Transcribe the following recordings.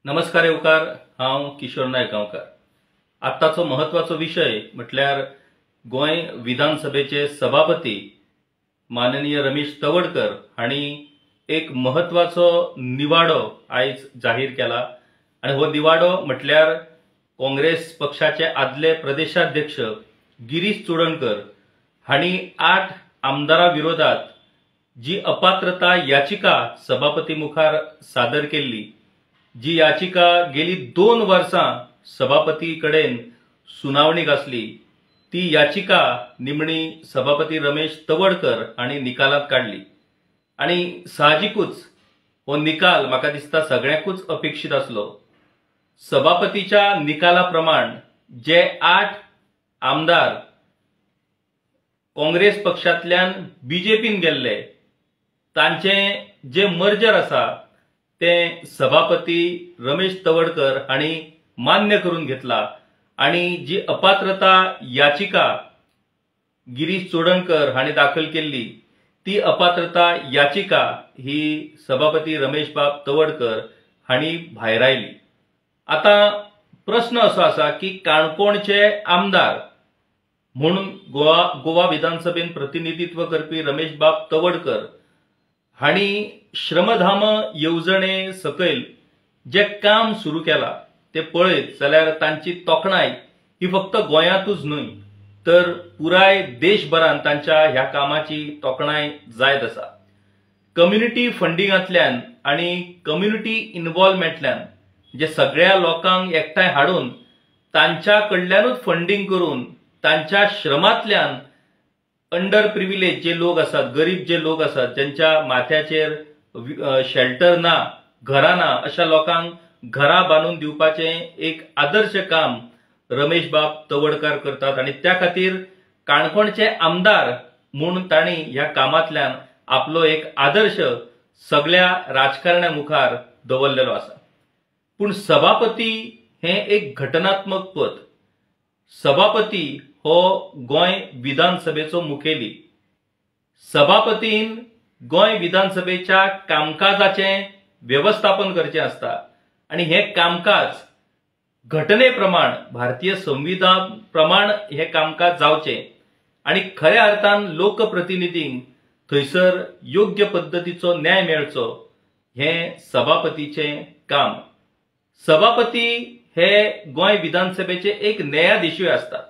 नमस्कार येवकार, हांव किशोर नायक गांवकार। आत्ताचो महत्वाचो विषय म्हटल्यार गोंय विधानसभेचे सभापती माननीय रमेश तवडकर हांणी एक महत्वाचो निवाडो आयज जाहीर केला। आणि हो निवाडो म्हटल्यार काँग्रेस पक्षाचे आदले प्रदेशाध्यक्ष गिरीश चोडणकर हांणी 8 आमदारां विरोधात जी अपात्रता याचिका सभापती मुखार सादर केल्ली, जी याचिका गेली 2 वर्सां सभापती कडेन सुनावणीक आसली, ती याचिका निमणी सभापती रमेश तवडकर हांणी निकालात काढली। आणि साहजिकूच हो निकाल म्हाका दिसता सगळ्यांकूच अपेक्षित आसलो। सभापतीच्या निकाला प्रमाण जे 8 आमदार काँग्रेस पक्षांतल्यान बीजेपीन गेल्ले, तांचे जे मर्जर आसा ते सभापती रमेश तवडकर हांणी मान्य करून घेतला। आणि जी अपात्रता याचिका गिरीश चोडणकर हांणी दाखल केल्ली, ती अपात्रता याचिका ही सभापती रमेश बाब तवडकर हांणी भायर आयली। आता प्रश्न असो आसा की काणकोणचे आमदार म्हणून गोवा विधानसभेन प्रतिनिधित्व करपी रमेश बाब तवडकर हांणी श्रमधाम येवजणे सकयल जे काम सुरू केला ते पळयत जाल्यार तांची तोखणाय ही फक्त गोंयांतूच न्हय तर पुराय देशभरांत तांच्या ह्या कामाची तोखणाय जायत आसा। कम्युनिटी फंडिंगांतल्यान आणि कम्युनिटी इन्व्हॉल्वमेंटल्यान जे सगळ्या लोकांक एकठांय हाडून तांच्या कडल्यानूच फंडिंग करून तांच्या श्रमांतल्यान अंडर प्रिविलेज जे लोक आसात, गरीब जे लोक आसात, ज्यांच्या माथ्याचेर शेल्टर ना, घरां ना, अशा लोकांक घरां बांदून दिवपाचे एक आदर्श काम रमेश बाब तवडकर करतात। आणि त्या खातीर काणकोणचे आमदार म्हणून तांणी ह्या कामांतल्यान आपलो एक आदर्श सगळ्या राजकारण्या मुखार दवरलेलो आसा। पूण सभापती हे एक घटनात्मक पद। सभापती हो गोंय विधानसभेचो मुखेली। सभापतीन गोंय विधानसभेच्या कामकाजाचे व्यवस्थापन करचे आसता आणि हे कामकाज घटनेप्रमाण, भारतीय संविधान प्रमाण हे कामकाज जावचे आणि खऱ्या अर्थान लोकप्रतिनिधींक थंयसर योग्य पद्धतीचो न्याय मेळचो, हे सभापतीचे काम। सभापती हे गोंय विधानसभेचे एक न्यायाधीशूय असतात।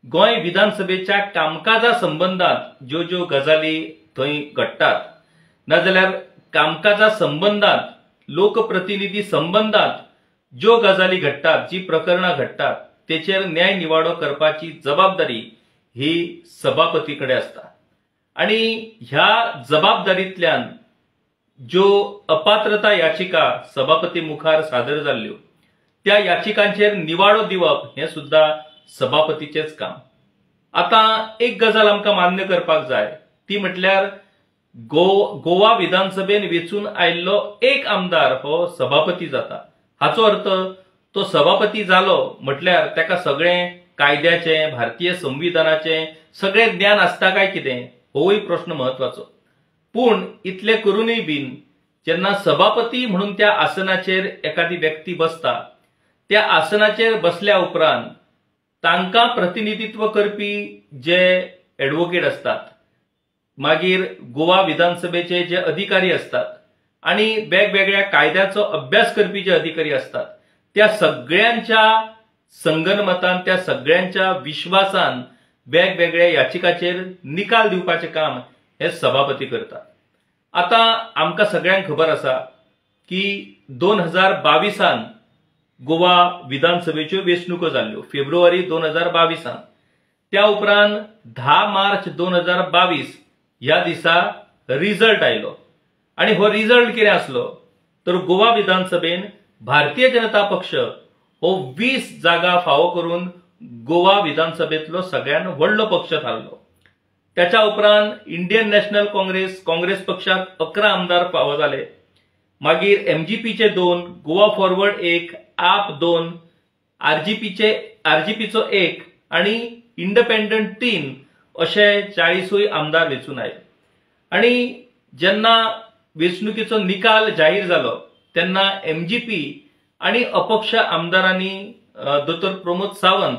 गोंय विधानसभेच्या कामकाजा संबंधात ज्यो गजाली थंय घडटात, नाजाल्यार कामकाजा संबंधात लोकप्रतिनिधी संबंधात ज्यो गजाली घडटात, जी प्रकरणां घडटात, तेचेर न्याय निवाडो करपाची जबाबदारी ही सभापतीकडे असता। आणि ह्या जबाबदारीतल्यान ज्यो अपात्रता याचिका सभापती मुखार सादर जाल्ल्यो, त्या याचिकांचेर निवाडो दिवप हे सुद्धा सभापतीचेच काम। आता एक गजाल आमकां मान्य करपाक जाय, ती म्हटल्यार गोवा विधानसभेन वेचून आयिल्लो एक आमदार हो सभापती जाता। हाचो अर्थ तो सभापती जालो म्हटल्यार ताका सगळें कायद्याचे, भारतीय संविधानाचे सगळें ज्ञान आसता काय कितें, होय प्रश्न महत्वाचो। पूण इतले करूनय बीन जेन्ना सभापती म्हणून त्या आसनाचेर एखादी व्यक्ती बसता, त्या आसनाचेर बसल्या उपरांत तांकां प्रतिनिधित्व करपी जे एडवोकेट असतात, मागीर गोवा विधानसभेचे जे अधिकारी असतात आणि वेगवेगळ्या कायद्याचो अभ्यास करपी जे अधिकारी असतात, त्या सगळ्यांच्या संगनमतान, त्या सगळ्यांच्या विश्वासान वेगवेगळ्या याचिकाचेर निकाल दिवपाचे काम हे सभापती करतात। आता आमकां सगळ्यांक खबर आसा की 2022 गोवा विधानसभेच्यो वेंचणुको जाल्ल्यो, फेब्रुवारी 2022। त्या उपरांत 10 मार्च 2022 ह्या दिसा रिझल्ट आयलो। आणि हो रिझल्ट कितें आसलो तर गोवा विधानसभेन भारतीय जनता पक्ष हो 20 जागा फावो करून गोवा विधानसभेतलो सगळ्यात व्हडलो पक्ष थारलो। त्याच्या उपरांत इंडियन नॅशनल काँग्रेस पक्षाक 11 आमदार फावो जाले। मागीर एमजीपीचे 2, गोवा फॉरवर्ड 1, आप 2, आरजीपीचो 1 आणि इंडिपेंडंट 3 असे 40 आमदार वेचून आयले। आणि जेन्ना वेंचणुकेचो निकाल जाहीर जालो तेन्ना एमजीपी आणि अपक्ष आमदारांनी दोतोर प्रमोद सावंत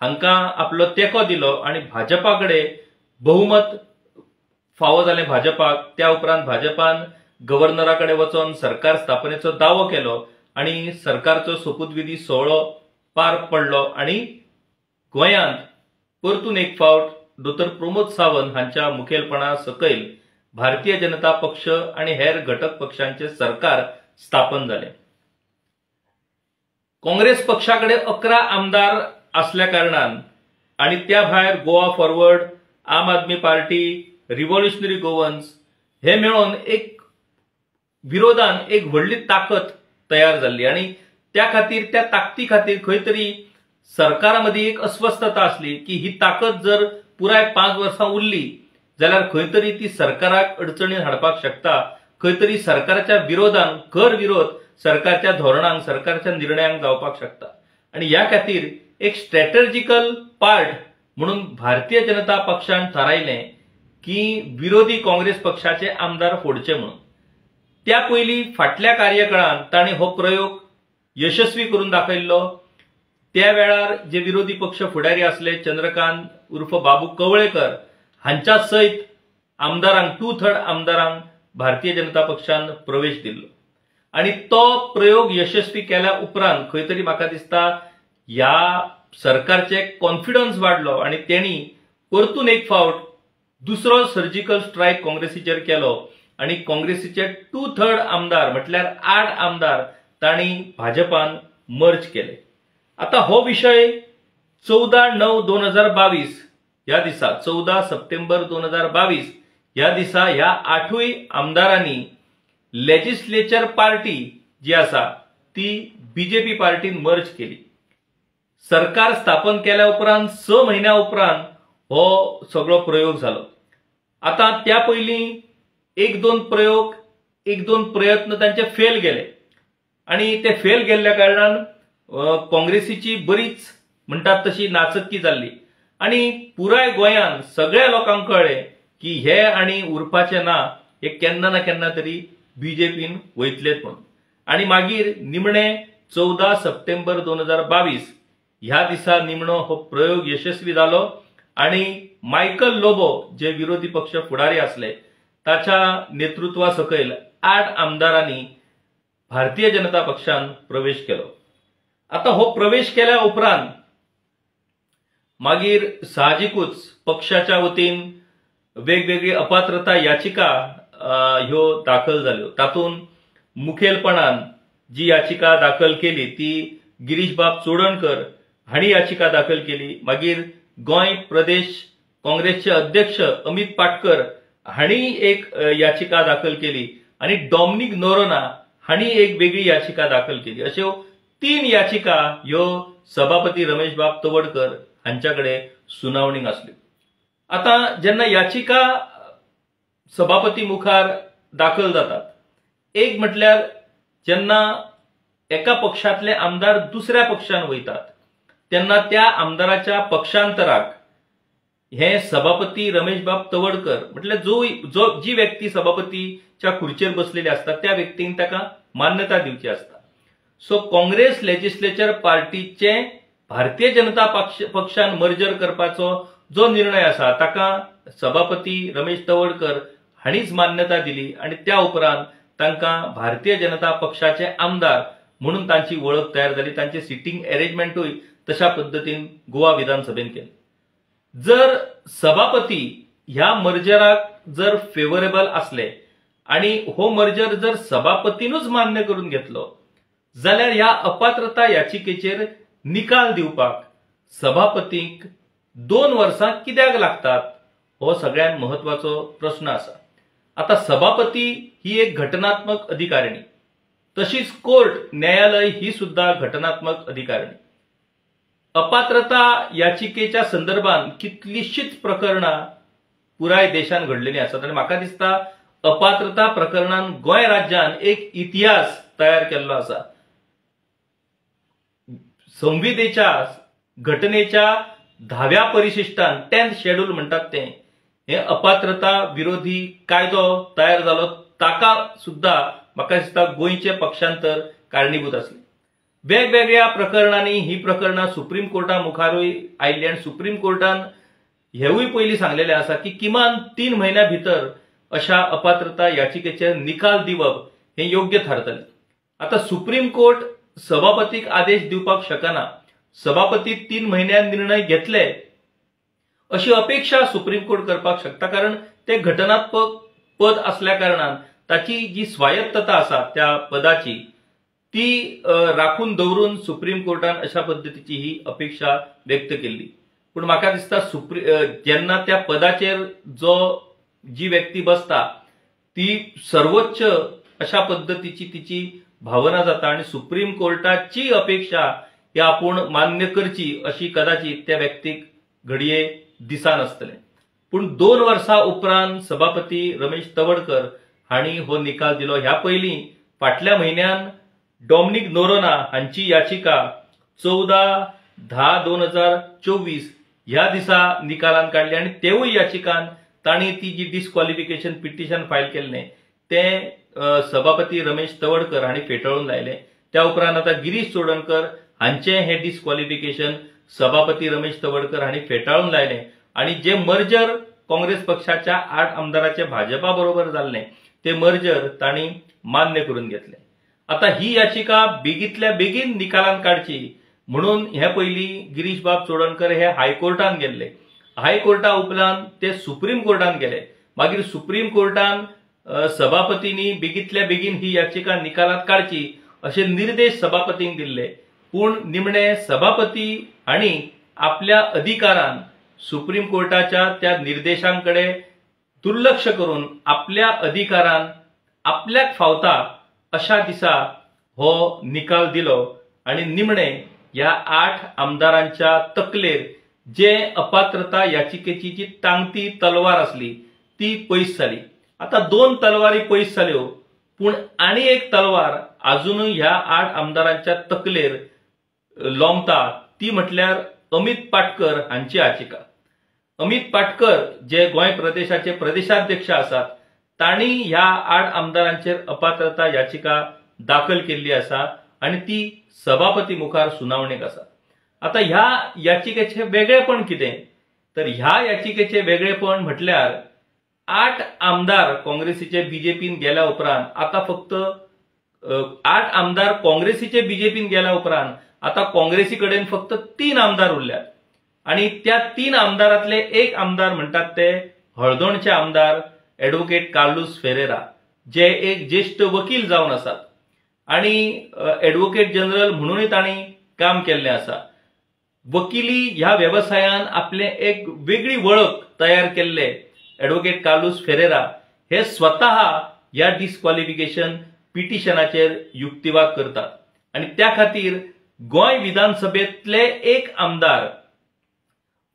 हांकां आपलो तेंको दिलो आणि भाजपाकडे बहुमत फावो जालें भाजपाक. त्या उपरांत भाजपान गव्हर्नराकडे वचून सरकार स्थापनेचो दावो केलो आणि सरकारचो सोपूतविधी सोहळो पार पडलो आणि गोंयांत परतून एक फावट दोतोर प्रमोद सावंत हांच्या मुखेलपणा सकयल भारतीय जनता पक्ष आणि हेर घटक पक्षांचे सरकार स्थापन जाले. काँग्रेस पक्षाकडे 11 आमदार असल्या कारणान आणि त्या भायर गोवा फॉरवर्ड, आम आदमी पार्टी, रिव्होल्युशनरी गोवन्स हे मेळून एक विरोधान एक व्हडली ताकद तयार जाल्ली आणि त्या खातीर त्या ताकदी खातीर खंय तरी सरकारामदी एक अस्वस्थता असली की ही ताकद जर पुराय 5 वर्सां उरली जाल्यार खंय तरी ती सरकाराक अडचणीन हाडपाक शकता. खंय तरी सरकारच्या विरोधान खर विरोध सरकारच्या धोरणांक सरकारच्या निर्णयांक जावपाक शकता. आणि ह्या खातीर एक स्ट्रॅटेजिकल पार्ट म्हणून भारतीय जनता पक्षान थारायलें की विरोधी काँग्रेस पक्षाचे आमदार फोडचे म्हणून. त्या पयलीं फाटल्या कार्यकाळात तांणी हो प्रयोग यशस्वी करून दाखयल्लो. त्या वेळार जे विरोधी पक्ष फुडारी असले चंद्रकांत उर्फ बाबू कवळेकर हांच्या सयत आमदारांक 2/3 आमदारांक भारतीय जनता पक्षान प्रवेश दिल्लो आणि तो प्रयोग यशस्वी केल्या उपरांत खंय तरी म्हाका दिसता ह्या सरकारचे कॉन्फिडन्स वाडलो आणि त्यांनी परतून एक फावट दुसरो सर्जिकल स्ट्रायक काँग्रेसीचेर केलो आणि काँग्रेसीचे 2/3 आमदार म्हटल्यार 8 आमदार तांणी भाजपान मर्ज केले. आता हो विषय 14/9/2022 ह्या दिसा 14 सप्टेंबर 2022 ह्या दिसा ह्या 8 आमदारांनी लेजिस्लेचर पार्टी जी आसा ती बीजेपी पार्टीन मर्ज केली. सरकार स्थापन केल्या उपरांत 6 महिन्या उपरांत हो सगळो प्रयोग जालो. आता त्या पयलीं 1-2 प्रयत्न तांचे फेल गेले आणि ते फेल गेल्ल्या कारणान काँग्रेसीची बरीच म्हणटात तशी नाचक्की जाल्ली आणि पुराय गोंयांत सगळ्या लोकांक कळ्ळें की हे आणि उरपाचे ना, हे केन्ना ना केन्ना तरी बीजेपीन वयतलेत म्हणून. आणि मागीर निमणे 14 सप्टेंबर 2022 ह्या दिसा निमणो हो प्रयोग यशस्वी जालो आणि मायकल लोबो जे विरोधी पक्ष फुडारी असले ताच्या नेतृत्वा सकयल 8 आमदारांनी भारतीय जनता पक्षान प्रवेश केलो. आता हो प्रवेश केल्या उपरांत मागीर साहजिकूच पक्षाच्या वतीन वेगवेगळी अपात्रता याचिका ह्यो दाखल जाल्यो. तातूंत मुखेलपणान जी याचिका दाखल केली ती गिरीश बाब चोडणकर हांणी याचिका दाखल केली. मागीर गोंय प्रदेश काँग्रेसचे अध्यक्ष अमित पाटकर हांणी एक याचिका दाखल केली आणि डॉमिनिक नोरोना हांणी एक वेगळी याचिका दाखल केली. अश्यो 3 याचिका ह्यो सभापती रमेश बाब तवडकर हांच्याकडे सुनावणीक आसल्यो. आता जेन्ना याचिका सभापती मुखार दाखल जातात, एक म्हटल्यार जेन्ना एका पक्षातले आमदार दुसऱ्या पक्षान वयतात तेन्ना त्या आमदाराच्या पक्षांतराक हे सभापती रमेश बाब तवडकर म्हटल्यार जी व्यक्ती सभापतीच्या खुर्चेर बसलेली असता त्या व्यक्तीक ताका मान्यता दिवची असता. सो काँग्रेस लेजिस्लेचर पार्टीचे भारतीय जनता पक्षान मर्जर करपाचो जो निर्णय आसा ताका सभापती रमेश तवडकर हांणीच मान्यता दिली आणि त्या उपरांत तांकां भारतीय जनता पक्षाचे आमदार म्हणून तांची वळख तयार जाली. तांचे सिटींग अरेंजमेंटूय तशा पद्दतीन गोवा विधानसभेन केले. जर सभापती ह्या मर्जराक जर फेवरेबल असले आणि हो मर्जर जर सभापतीनूच मान्य करून घेतलो जाल्यार ह्या अपात्रता याचिकेचेर निकाल दिवपाक सभापतीक 2 वर्सां कित्याक लागतात हो सगळ्यात महत्वाचो प्रश्न आसा. आता सभापती ही एक घटनात्मक अधिकारिणी, तशीच कोर्ट न्यायालय ही सुद्धा घटनात्मक अधिकारिणी. अपात्रता याचिकेच्या संदर्भात कितलीशीच प्रकरणां पुराय देशान घडलेली असतात आणि म्हाका दिसता अपात्रता प्रकरणान गोंय राज्यान एक इतिहास तयार केल्लो आसा. संविधेच्या घटनेच्या 10व्या परिशिष्टान 10th शेड्यूल म्हणतात ते हे अपात्रता विरोधी कायदो तयार जालो ताका सुद्धा म्हाका दिसता गोंयचे पक्षांतर कारणीभूत आसले. वेगवेगळ्या प्रकरणांनी ही प्रकरणां सुप्रीम कोर्टा मुखारूय आयिल्ली आनी सुप्रीम कोर्टान हेवूय पयलीं सांगलेलें आसा की किमान 3 म्हयन्या भितर अशा अपात्रता याचिकेचेर निकाल दिवप हे योग्य थारतलें. आता सुप्रीम कोर्ट सभापतीक आदेश दिवपाक शकना. सभापती 3 म्हयन्यान निर्णय घेतले अशी अपेक्षा सुप्रीम कोर्ट करपाक शकता, कारण ते घटनात्मक पद असल्या कारणान ताची जी स्वायत्तता आसा त्या पदाची ती राखून दवरून सुप्रीम कोर्टान अशा पद्धतीची ही अपेक्षा व्यक्त केली. पण म्हाका दिसता जेन्ना त्या पदाचेर जी व्यक्ती बसता ती सर्वोच्च अशा पद्धतीची तिची भावना जाता आणि सुप्रीम कोर्टाची अपेक्षा ही आपूण मान्य करची अशी कदाचित त्या व्यक्तीक घडये दिसानासतलें. पूण 2 वर्सां उपरांत सभापती रमेश तवडकर हांणी हो निकाल दिलो. ह्या पयलीं फाटल्या म्हयन्यान डॉमिनिक नोरोना हांची याचिका 14/10/2024 ह्या दिसा निकालान काडली आणि तेवूय याचिकान तांणी ती जी डिस्क्वॉलिफिकेशन पिटिशन फायल केल्लें ते सभापती रमेश तवडकर हांणी फेटाळून लायलें. त्या उपरांत आता गिरीश चोडणकर हांचे हे डिस्क्वॉलिफिकेशन सभापती रमेश तवडकर हांणी फेटाळून लायलें आणि जे मर्जर काँग्रेस पक्षाच्या 8 आमदारांचे भाजपा बरोबर जाल्लें ते मर्जर तांणी मान्य करून घेतलें. आता ही याचिका बेगींतल्या बेगीन निकालान काडची म्हणून हे पयलीं गिरीश बाब चोडणकर हे हायकोर्टान गेल्ले. हायकोर्टा उपरांत ते सुप्रीम कोर्टान गेले. मागीर सुप्रीम कोर्टान सभापतींनी बेगींतल्या बेगीन ही याचिका निकालात काडची असे निर्देश सभापतींक दिल्ले. पूण निमणे सभापती हांणी आपल्या अधिकारान सुप्रीम कोर्टाच्या त्या निर्देशांकडे दुर्लक्ष करून आपल्या अधिकारान आपल्याक फावता अशा दिसा हो निकाल दिलो आणि निमणे ह्या 8 आमदारांच्या तकलेर जे अपात्रता याचिकेची जी टांगती तलवार असली ती पयस जाली. आता 2 तलवारी पयस जाल्यो पूण आनी एक तलवार अजूनय ह्या 8 आमदारांच्या तकलेर लोंबता ती म्हटल्यार अमित पाटकर हांची याचिका. अमित पाटकर जे गोंय प्रदेशाचे प्रदेशाध्यक्ष आसात तांणी ह्या 8 आमदारांचेर अपात्रता याचिका दाखल केल्ली आसा आणि ती सभापती मुखार सुनावणेक आसा. आता ह्या याचिकेचे वेगळेपण कितें तर ह्या याचिकेचे वेगळेपण म्हटल्यार 8 आमदार काँग्रेसीचे बीजेपीन गेल्या उपरांत आता फक्त 8 आमदार काँग्रेसीचे बीजेपीन गेल्या उपरांत आता काँग्रेसी कडेन फक्त 3 आमदार उरल्यात आणि त्या 3 आमदारांतले एक आमदार म्हणतात ते हळदोणचे आमदार ॲडव्होकेट कार्लोस फेरेरा जे एक ज्येष्ठ वकील जावन आसात आणि ॲडव्होकेट जनरल म्हणूनय तांणी काम केल्लें आसा. वकिली ह्या व्यवसायान आपले एक वेगळी वळख तयार केल्ले ॲडव्होकेट कार्लोस फेरेरा हे स्वतः ह्या डिस्क्वॉलिफिकेशन पिटिशनाचेर युक्तिवाद करतात आणि त्या खातीर गोंय विधानसभेतले एक आमदार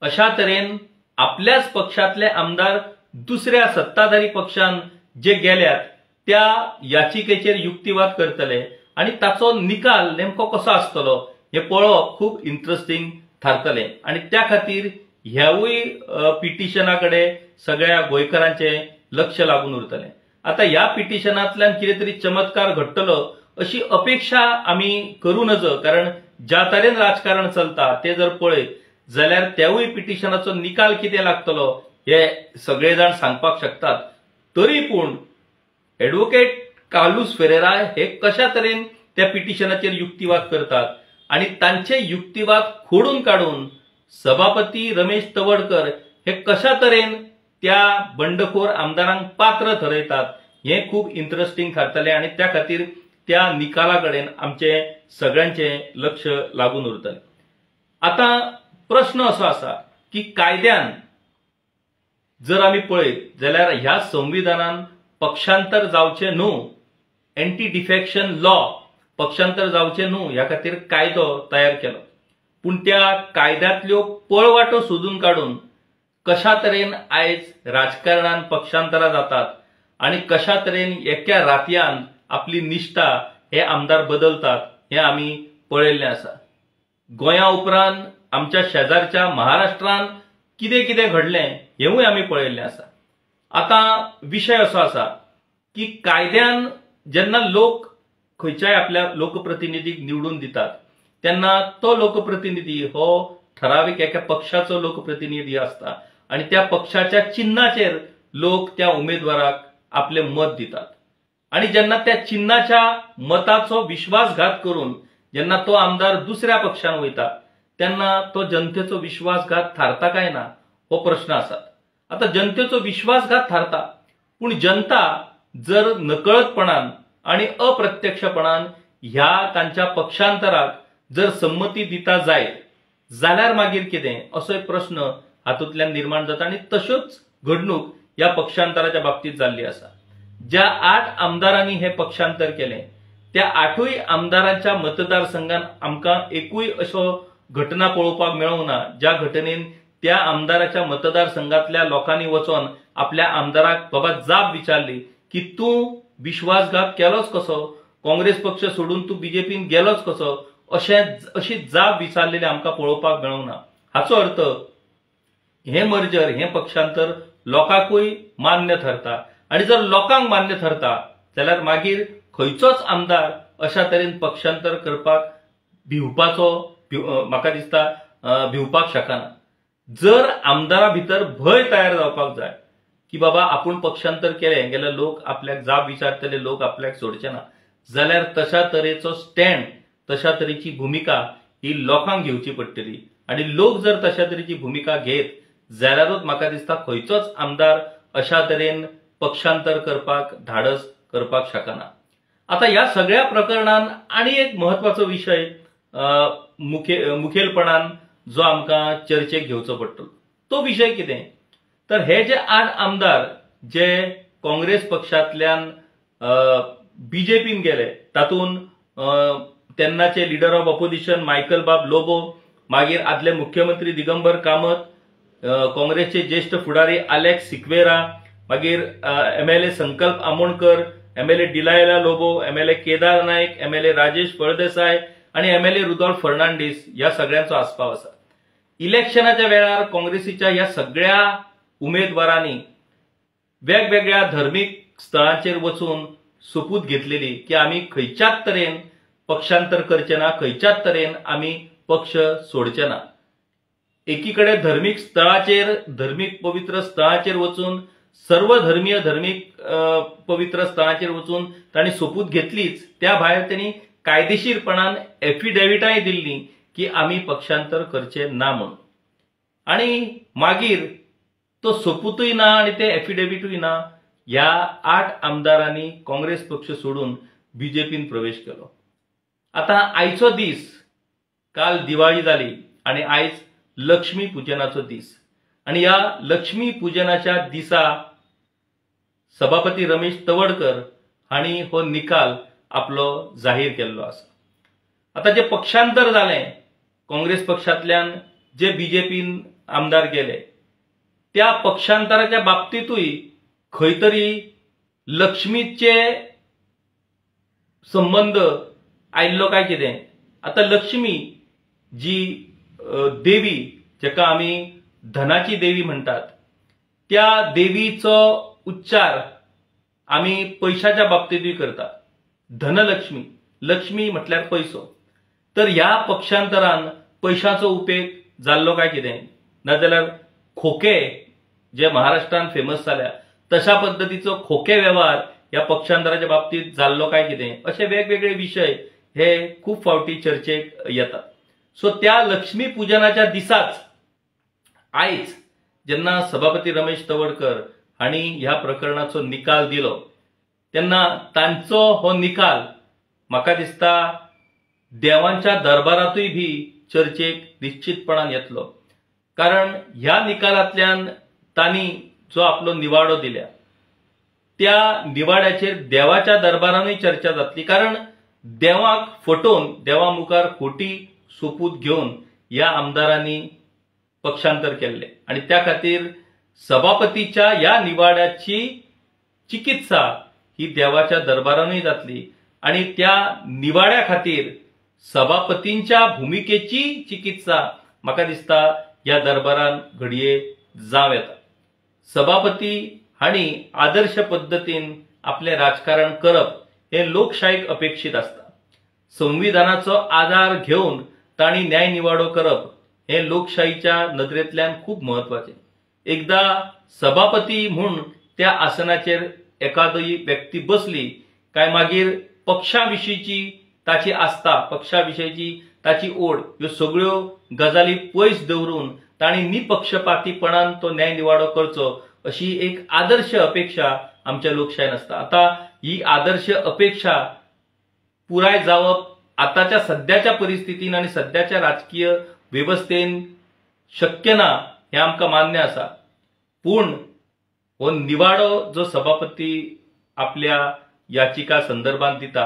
अशा तरेन आपल्याच पक्षातले आमदार दुसऱ्या सत्ताधारी पक्षान जे गेल्यात त्या याचिकेचेर युक्तिवाद करतले आणि ताचो निकाल नेमको कसो आसतलो हे पळोवप खूब इंटरेस्टिंग थारतलें आणि त्या खातीर ह्यावूय पिटिशनाकडे सगळ्या गोंयकारांचे लक्ष लागून उरतलें. आता ह्या पिटिशनांतल्यान कितें तरी चमत्कार घडटलो अशी अपेक्षा आमी करूं नज, कारण ज्या तरेन राजकारण चलता ते जर पळयत जाल्यार त्यावूय पिटिशनाचो निकाल कितें लागतलो हे सगळे जाण सांगपाक शकतात. तरी पूण ॲडव्होकेट कार्लोस फेरेरा हे कशा तरेन त्या पिटिशनाचेर युक्तिवाद करतात आणि तांचे युक्तिवाद खोडून काढून सभापती रमेश तवडकर हे कशा तरेन त्या बंडखोर आमदारांक पात्र ठरयतात हे खूप इंटरेस्टिंग थारतलें आणि त्या खातीर त्या निकाला कडेन आमचे सगळ्यांचे लक्ष लागून उरतलें. आता प्रश्न असो आसा की कायद्यान जर आमी पळयत जाल्यार ह्या संविधानान पक्षांतर जावचे न्हू, एंटी डिफेक्शन लॉ पक्षांतर जावचे न्हू ह्या खातीर कायदो तयार केलो. पूण त्या कायद्यांतल्यो पळवाटो सोदून काडून कशा तरेन आयज राजकारणान पक्षांतरां जातात आणि कशा तरेन एका रातयान आपली निष्ठा हे आमदार बदलतात हे आमी पळयल्लें आसा. गोंया उपरांत आमच्या शेजारच्या महाराष्ट्रान कितें कितें घडलें हेवूय आमी पळयल्लें आसा. आता विशय असो आसा की कायद्यान जेन्ना लोक खंयच्याय आपल्या लोकप्रतिनिधीक निवडून दितात तेन्ना तो लोकप्रतिनिधी हो ठराविक एका पक्षाचो लोकप्रतिनिधी असता आणि त्या पक्षाच्या चिन्हाचेर लोक त्या उमेदवाराक आपले मत दितात आणि जेन्ना त्या चिन्हाच्या मताचो विश्वासघात करून जेन्ना तो आमदार दुसऱ्या पक्षान वयता तेन्ना तो जनतेचो विश्वासघात थारता काय ना हो प्रश्न आसा। आता जनतेचो विश्वासघात थारता पूण जनता जर नकळतपणान आणि अप्रत्यक्षपणान ह्या तांच्या पक्षांतराक जर संमती दिता जायत जाल्यार मागीर कितें असो एक प्रश्न हातूंतल्यान निर्माण जाता आणि तश्योच घडणूक ह्या पक्षांतराच्या बाबतीत जाल्ली आसा। ज्या 8 आमदारांनी हे पक्षांतर केले त्या 8 आमदारांच्या मतदारसंघात आमकां एकूय अशो घटना पळोवपाक मेळूंक ना ज्या घटनेन त्या आमदाराच्या मतदारसंघातल्या लोकांनी वचोन आपल्या आमदाराक बाबा जाब विचारली की तूं विश्वासघात केलोच कसो, काँग्रेस पक्ष सोडून तूं बीजेपीन गेलोच कसो, अशी जाब विचारलेली आमकां पळोवपाक मेळूंक ना। हाचो अर्थ हे मर्जर हे पक्षांतर लोकांकूय मान्य ठरता आणि जर लोकांक मान्य ठरता जाल्यार मागीर खंयचोच आमदार अशा तरेन पक्षांतर करपाक म्हाका दिसता भिवपाक शकना। जर आमदारा भितर भय तयार जावपाक जाय की बाबा आपूण पक्षांतर केलें जाल्यार लोक आपल्याक जाब विचारतले, लोक आपल्याक सोडचे ना, जाल्यार तशा तरेचो स्टँड तशा तरेची भूमिका ही लोकांक घेवची पडटली आणि लोक जर तशा तरेची भूमिका घेत जाल्यारूच म्हाका दिसता खंयचोच आमदार अशा तरेन पक्षांतर करपाक धाडस करपाक शकना। आता ह्या सगळ्या प्रकरणान आणि एक महत्वाचो विषय मुखेलपणान जो आमकां चर्चेक घेवचो पडटलो तो विषय कितें तर हे जे 8 आमदार जे काँग्रेस पक्षांतल्यान बीजेपीन गेले तातूंत तेन्नाचे लीडर ऑफ ऑपोजिशन मायकल बाब लोबो, मागीर आदले मुख्यमंत्री दिगंबर कामत, काँग्रेसचे ज्येष्ठ फुडारी अलेक्स सिक्वेरा, मागीर MLA संकल्प Amonkar, MLA Delilah Lobo, MLA Kedar Naik, MLA Rajesh Phaldesai आणि MLA रुदॉल्फ फर्नांडीस या सगळ्यांचो आस्पाव आसा। इलेक्शनाच्या वेळार काँग्रेसीच्या या सगळ्या उमेदवारांनी वेगवेगळ्या धर्मीक स्थळांचेर वचून सोपूत घेतलेली की आमी खंयच्याच तरेन पक्षांतर करचे ना, खंयच्याच तरेन आमी पक्ष सोडचे ना। एकीकडे धर्मीक पवित्र स्थळांचेर वचून सर्वधर्मीय धर्मीक पवित्र स्थळांचेर वचून तांणी सोपूत घेतलीच, त्या भायर त्यांनी कायदेशीरपणान एफिडेविटाय दिल्ली की आमी पक्षांतर करचे ना म्हणून आणि मागीर तो सोपूतूय ना आणि ते एफिडेविटूय ना। ह्या 8 आमदारांनी काँग्रेस पक्ष सोडून बीजेपीन प्रवेश केलो। आता आयचो दीस, काल दिवाळी जाली आणि आयज लक्ष्मी पूजनाचो दीस आणि या लक्ष्मी पूजनाच्या दिसा सभापती रमेश तवडकर हांणी हो निकाल आपलो जाहीर केल्लो आसा। आता जे पक्षांतर जालें काँग्रेस पक्षांतल्यान जे बीजेपीन आमदार गेले त्या पक्षांतराच्या बाबतीतूय खंय तरी लक्ष्मीचे संबंध आयिल्लो काय कितें। आता लक्ष्मी जी देवी जेका आमी धनाची देवी म्हणटात त्या देवीचो उच्चार आमी पैशाच्या बाबतीतूय करतात, धनलक्ष्मी, लक्ष्मी म्हटल्यार पैसो। तर ह्या पक्षांतरान पैशाचो उपेग जाल्लो काय कितें, नाजाल्यार खोके जे महाराष्ट्रान फेमस जाल्या तशा पद्धतीचो खोके व्यवहार या पक्षांतराच्या बाबतीत जाल्लो काय कितें, असे वेगवेगळे विषय हे खूप फावटी चर्चेक येतात। सो त्या लक्ष्मी पूजनाच्या दिसाच आयज जेन्ना सभापती रमेश तवडकर हांणी ह्या प्रकरणाचो निकाल दिलो तेन्ना तांचो हो निकाल म्हाका दिसता देवांच्या दरबारातूय भी चर्चेक निश्चितपणान येतलो, कारण ह्या निकालांतल्यान तांणी जो आपलो निवाडो दिल्या त्या निवाड्याचेर देवाच्या दरबारानूय चर्चा जातली, कारण देवाक फटोवन देवा मुखार खोटी सोपूत घेवन ह्या आमदारांनी पक्षांतर केल्ले आणि त्या खातीर सभापतीच्या या निवाड्याची चिकित्सा ही देवाच्या दरबारानूय जातली आणि त्या निवाड्या खातीर सभापतींच्या भूमिकेची चिकित्सा म्हाका दिसता ह्या दरबारान घडये जावं येता। सभापती हांणी आदर्श पद्धतीन आपले राजकारण करप हे लोकशाहीक अपेक्षित असता. संविधानाचो आधार घेवन तांणी न्याय निवाडो करप हे लोकशाहीच्या नदरेंतल्यान खूप महत्वाचें. एकदा सभापती म्हूण त्या आसनाचेर एखादी व्यक्ती बसली काय मागीर पक्षाविशींची ताची आस्था, पक्षाविशींची ताची ओढ ह्यो सगळ्यो गजाली पयस दवरून तांणी निपक्षपातीपणान तो न्याय निवाडो करचो अशी एक आदर्श अपेक्षा आमच्या लोकशायेन आसता. आता ही आदर्श अपेक्षा पुराय जावप आताच्या सध्याच्या परिस्थितीन आणि सध्याच्या राजकीय व्यवस्थेन शक्य ना हे आमकां मान्य आसा. पूण हो निवाडो जो सभापती आपल्या याचिका संदर्भात दिता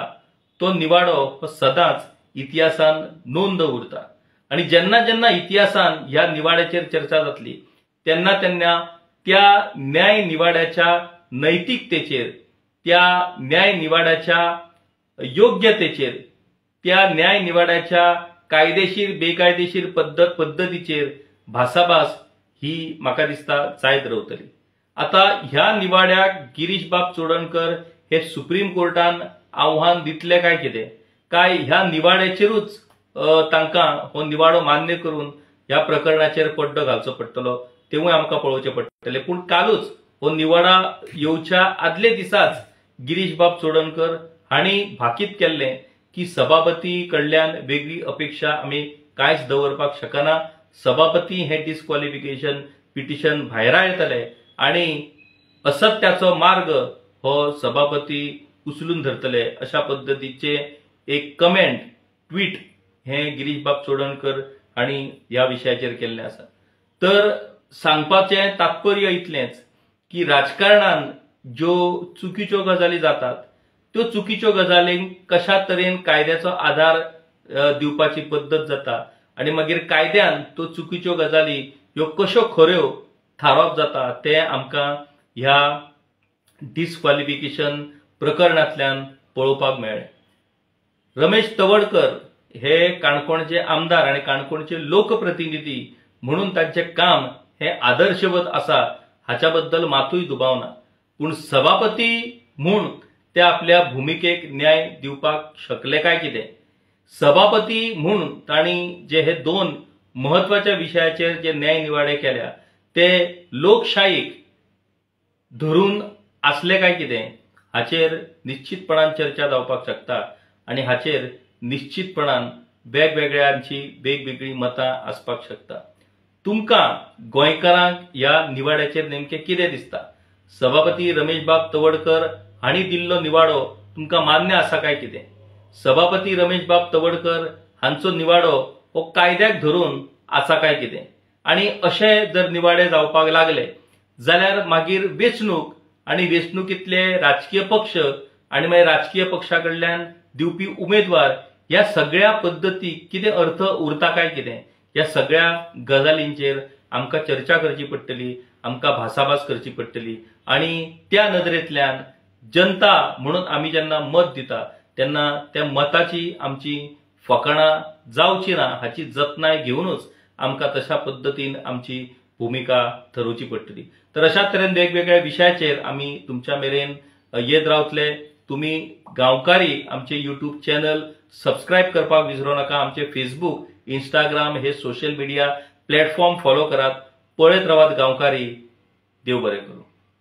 तो निवाडो हो सदांच इतिहासान नोंद उरता. आणि जेन्ना जेन्ना इतिहासान ह्या निवाड्याचेर चर्चा जातली तेन्ना तेन्ना त्या न्याय निवाड्याच्या नैतिकतेचेर, त्या न्याय निवाड्याच्या योग्यतेचेर, त्या न्याय निवाड्याच्या कायदेशीर बेकायदेशीर पद्धतीचेर भासाभास ही म्हाका दिसता जायत रावतली. आता ह्या निवाड्याक गिरीश बाब चोडणकर हे सुप्रीम कोर्टान आव्हान दितले काय कितें, काय ह्या निवाड्याचेरूच तांकां हो निवाडो मान्य करून ह्या प्रकरणाचेर पड्डो घालचो पडटलो तेवूय आमकां पळोवचें पडटलें. पूण कालूच हो निवाडा येवच्या आदले दिसाच गिरीश बाब चोडणकर हांणी भाकीत केल्लें की सभापती कडल्यान वेगळी अपेक्षा आमी कांयच दवरपाक शकना. सभापती हे डिस्क्वॉलिफिकेशन पिटिशन भायर येतले आणि असत्याचो मार्ग हो सभापती उचलून धरतले अशा पद्धतीचे एक कमेंट ट्वीट हे गिरीश बाब चोडणकर हांणी ह्या विशयाचेर केल्लें आसा. तर सांगपाचें तात्पर्य इतलेंच की राजकारणान ज्यो चुकीच्यो गजाली जातात त्यो चुकीच्यो गजालींक कशा तरेन कायद्याचो आधार दिवपाची पद्दत जाता आणि मागीर कायद्यान त्यो चुकीच्यो गजाली ह्यो कश्यो खऱ्यो थारोवप जाता तें आमकां ह्या डिस्क्वॉलिफिकेशन प्रकरणांतल्यान पळोवपाक मेळ्ळें. रमेश तवडकर हे काणकोणचे आमदार आणि काणकोणचे लोकप्रतिनिधी म्हणून तांचे काम हे आदर्शवत आसा हाच्या बद्दल मातूय दुबाव ना. पूण सभापती म्हूण ते आपल्या भुमिकेक न्याय दिवपाक शकले काय कितें? सभापती म्हूण तांणी जे हे दोन महत्वाच्या विशयाचेर जे न्याय निवाडे केल्या ते लोकशाहीक धरून आसले काय कितें हाचेर निश्चितपणान चर्चा जावपाक शकता आणि हाचेर निश्चितपणान वेगवेगळ्यांची वेगवेगळी मतां आसपाक शकता. तुमकां गोंयकारांक ह्या निवाड्याचेर नेमकें कितें दिसता? सभापती रमेश बाब तवडकर हांणी दिल्लो निवाडो तुमकां मान्य आसा काय कितें? सभापती रमेश बाब तवडकर हांचो निवाडो हो कायद्याक धरून आसा काय कितें? आणि अशें जर निवाडे जावपाक लागले जाल्यार मागीर वेंचणूक आणि वेंचणुकीतले राजकीय पक्ष आणि मागीर राजकीय पक्षा कडल्यान दिवपी उमेदवार ह्या सगळ्या पद्धतीक कितें अर्थ उरता काय कितें? ह्या सगळ्या गजालींचेर आमकां चर्चा करची पडटली, आमकां भासाभास करची पडटली आणि त्या नदरेंतल्यान जनता म्हणून आमी जेन्ना मत दिता तेन्ना त्या मताची आमची फकाणां जावची ना हाची जतनाय घेवनूच आमकां तशा पद्धतीन आमची भूमिका ठरोवची पडटली. तर अशा तरेन वेगवेगळ्या विशयाचेर आमी तुमच्या मेरेन येत रावतले. तुम्ही गांवकारी आमचे यूट्यूब चॅनल सबस्क्राईब करपाक विसरू नका. आमचे फेसबुक, इंस्टाग्राम हे सोशल मीडिया प्लॅटफॉर्म फॉलो करात. पळयत रावात गांवकारी. देव बरें करूं.